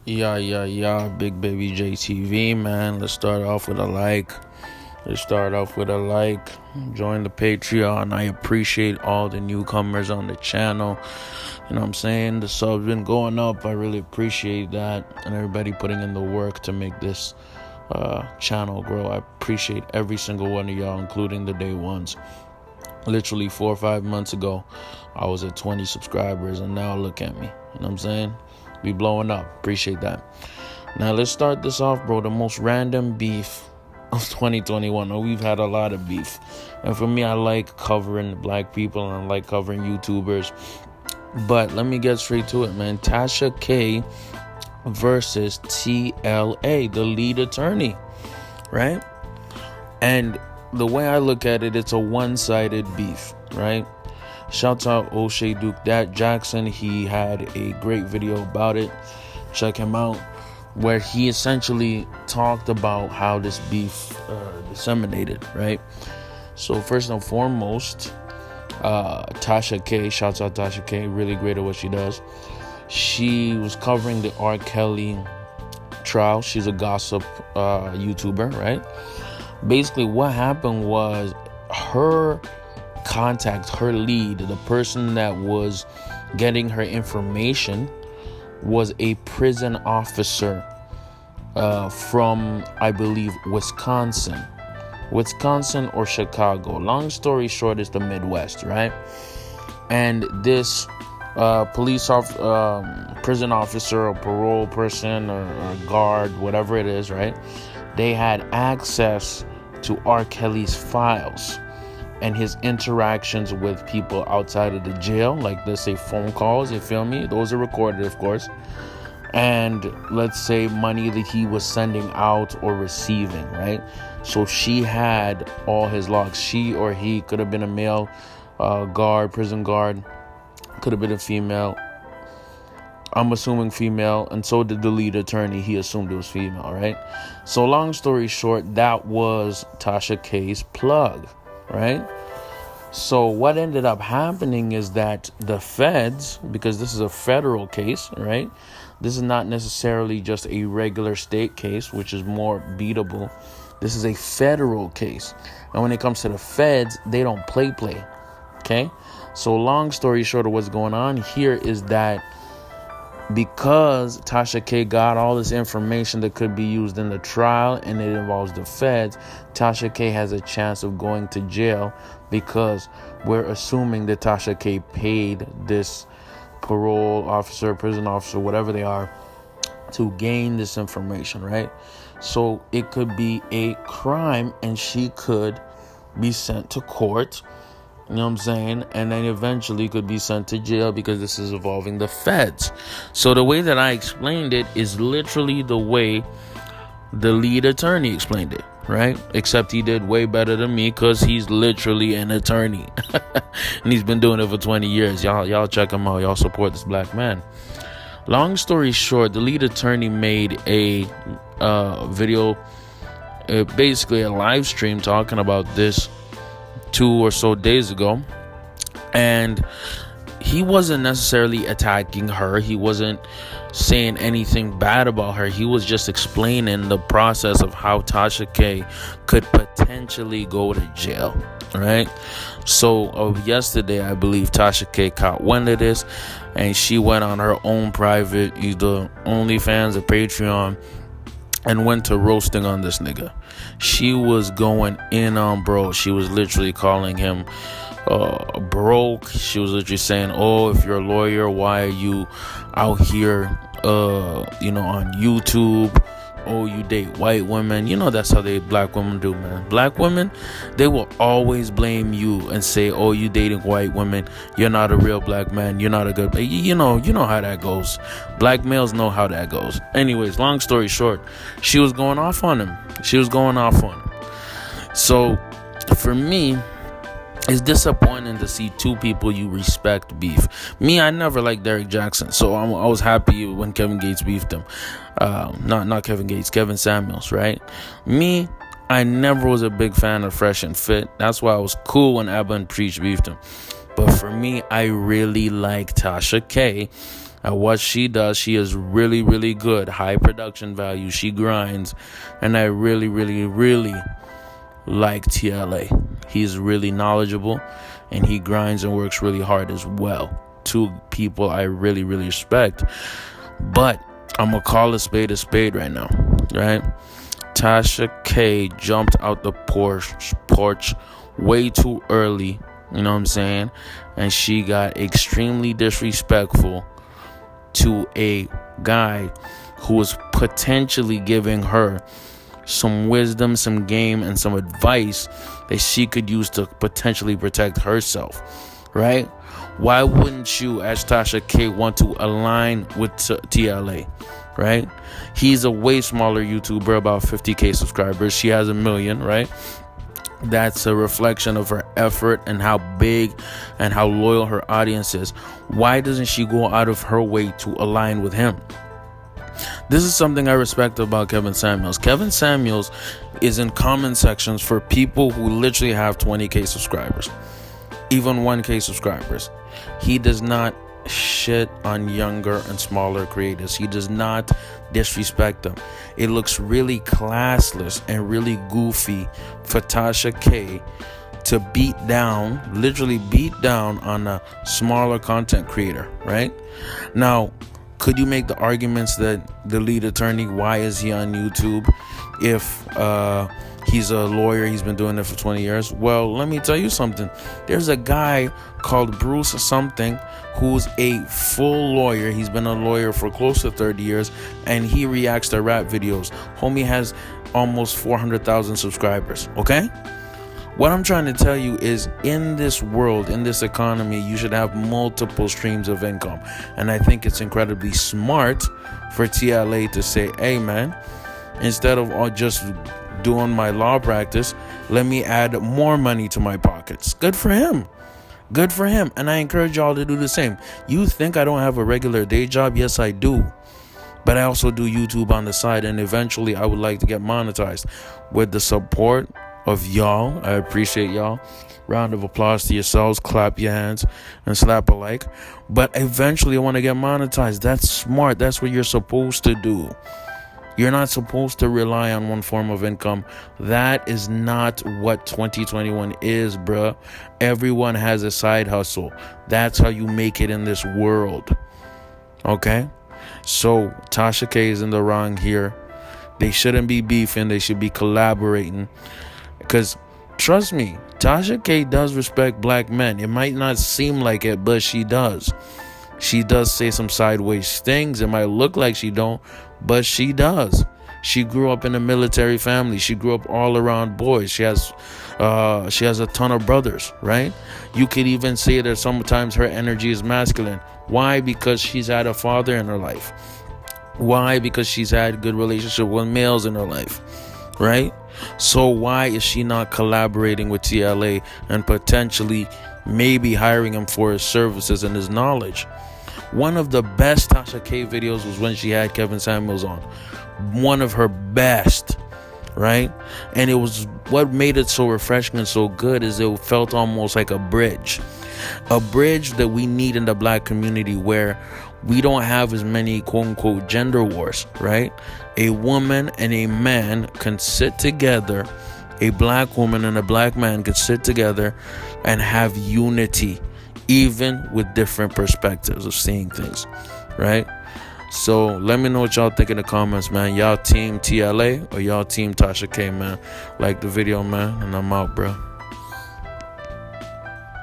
Yeah, Big Baby JTV, man. Let's start off with a like. Join the Patreon. I appreciate all the newcomers on the channel. You know what I'm saying? The subs been going up. I really appreciate that. And everybody putting in the work to make this channel grow. I appreciate every single one of y'all, including the day ones. Literally 4 or 5 months ago, I was at 20 subscribers, and now look at me. You know what I'm saying? Be blowing up. Appreciate that. Now let's start this off, bro. The most random beef of 2021. Oh, we've had a lot of beef, and for me, I like covering black people and I like covering YouTubers. But let me get straight to it, man. Tasha K versus TLA, the lead attorney, right? And the way I look at it, it's a one-sided beef, right? Shouts out O'Shea Duke Dat Jackson. He had a great video about it. Check him out, where he essentially talked about how this beef disseminated, right? So first and foremost, Tasha K, shouts out Tasha K, really great at what she does. She was covering the R. Kelly trial. She's a gossip YouTuber, right? Basically, what happened was her contact, her lead, the person that was getting her information was a prison officer from, I believe, Wisconsin or Chicago. Long story short, it's the Midwest, right? And this prison officer or parole person or guard, whatever it is, right? They had access to R. Kelly's files and his interactions with people outside of the jail, like let's say phone calls, you feel me? Those are recorded, of course. And let's say money that he was sending out or receiving, right? So she had all his logs. She or he could have been a male guard, prison guard, could have been a female. I'm assuming female, and so did the lead attorney. He assumed it was female, right? So long story short, that was Tasha K's plug, right? So what ended up happening is that the feds, because this is a federal case, right? This is not necessarily just a regular state case, which is more beatable. This is a federal case. And when it comes to the feds, they don't play, okay? So long story short of what's going on here is that because Tasha K got all this information that could be used in the trial and it involves the feds, Tasha K has a chance of going to jail because we're assuming that Tasha K paid this parole officer, prison officer, whatever they are, to gain this information, right? So it could be a crime and she could be sent to court. You know what I'm saying? And then eventually could be sent to jail because this is involving the feds. So the way that I explained it is literally the way the lead attorney explained it, right? Except he did way better than me because he's literally an attorney. And he's been doing it for 20 years. Y'all check him out. Y'all support this black man. Long story short, the lead attorney made a video, basically a live stream talking about this 2 or so days ago, and he wasn't necessarily attacking her. He wasn't saying anything bad about her. He was just explaining the process of how Tasha K could potentially go to jail, right? So yesterday, I believe Tasha K caught wind of this, and she went on her own private, either OnlyFans or Patreon, and went to roasting on this nigga. She was going in on bro. She was literally calling him broke. She was literally saying, oh, if you're a lawyer, why are you out here on YouTube? Oh, you date white women. You know that's how black women do, man. Black women, they will always blame you and say, oh, you dating white women, you're not a real black man, you're not a good, you know how that goes. Black males know how that goes. Anyways, long story short, she was going off on him. So for me, it's disappointing to see two people you respect beef. Me, I never liked Derek Jackson, so I was happy when Kevin Gates beefed him. Not Kevin Gates, Kevin Samuels, right? Me, I never was a big fan of Fresh and Fit. That's why I was cool when Abba and Preach beefed him. But for me, I really like Tasha K At what she does, she is really, really good. High production value. She grinds. And I really, really, really like TLA. He's really knowledgeable, and he grinds and works really hard as well. Two people I really, really respect. But I'm going to call a spade right now, right? Tasha K jumped out the porch way too early, you know what I'm saying? And she got extremely disrespectful to a guy who was potentially giving her some wisdom, some game, and some advice that she could use to potentially protect herself, right? Why wouldn't you, as Tasha K, want to align with TLA, right? He's a way smaller YouTuber, about 50K subscribers. She has 1 million, right? That's a reflection of her effort and how big and how loyal her audience is. Why doesn't she go out of her way to align with him? This is something I respect about Kevin Samuels. Kevin Samuels is in comment sections for people who literally have 20K subscribers, even 1K subscribers. He does not shit on younger and smaller creators. He does not disrespect them. It looks really classless and really goofy for Tasha K to literally beat down on a smaller content creator, right? Now, could you make the arguments that the lead attorney, why is he on YouTube if he's a lawyer, he's been doing it for 20 years? Well, let me tell you something. There's a guy called Bruce something who's a full lawyer. He's been a lawyer for close to 30 years, and he reacts to rap videos. Homie has almost 400,000 subscribers, okay? What I'm trying to tell you is, in this world, in this economy, you should have multiple streams of income. And I think it's incredibly smart for TLA to say, hey, man, instead of just doing my law practice, let me add more money to my pockets. Good for him. Good for him. And I encourage y'all to do the same. You think I don't have a regular day job? Yes, I do. But I also do YouTube on the side, and eventually I would like to get monetized. With the support of y'all, I appreciate y'all. Round of applause to yourselves. Clap your hands and slap a like. But eventually I want to get monetized. That's smart. That's what you're supposed to do. You're not supposed to rely on one form of income. That is not what 2021 is, bruh. Everyone has a side hustle. That's how you make it in this world. Okay? So Tasha K is in the wrong here. They shouldn't be beefing. They should be collaborating. Because trust me, Tasha K does respect black men. It might not seem like it, but she does. She does say some sideways things. It might look like she don't, but she does. She grew up in a military family. She grew up all around boys. She has a ton of brothers, right? You could even say that sometimes her energy is masculine. Why? Because she's had a father in her life. Why? Because she's had a good relationship with males in her life, right? So why is she not collaborating with TLA and potentially maybe hiring him for his services and his knowledge? One of the best Tasha K videos was when she had Kevin Samuels on. One of her best, right? And it was, what made it so refreshing and so good is it felt almost like a bridge that we need in the black community, where we don't have as many quote-unquote gender wars, right? A woman and a man can sit together. A black woman and a black man could sit together and have unity, even with different perspectives of seeing things, right? So let me know what y'all think in the comments, man. Y'all team TLA or y'all team Tasha K, man? Like the video, man, and I'm out, bro.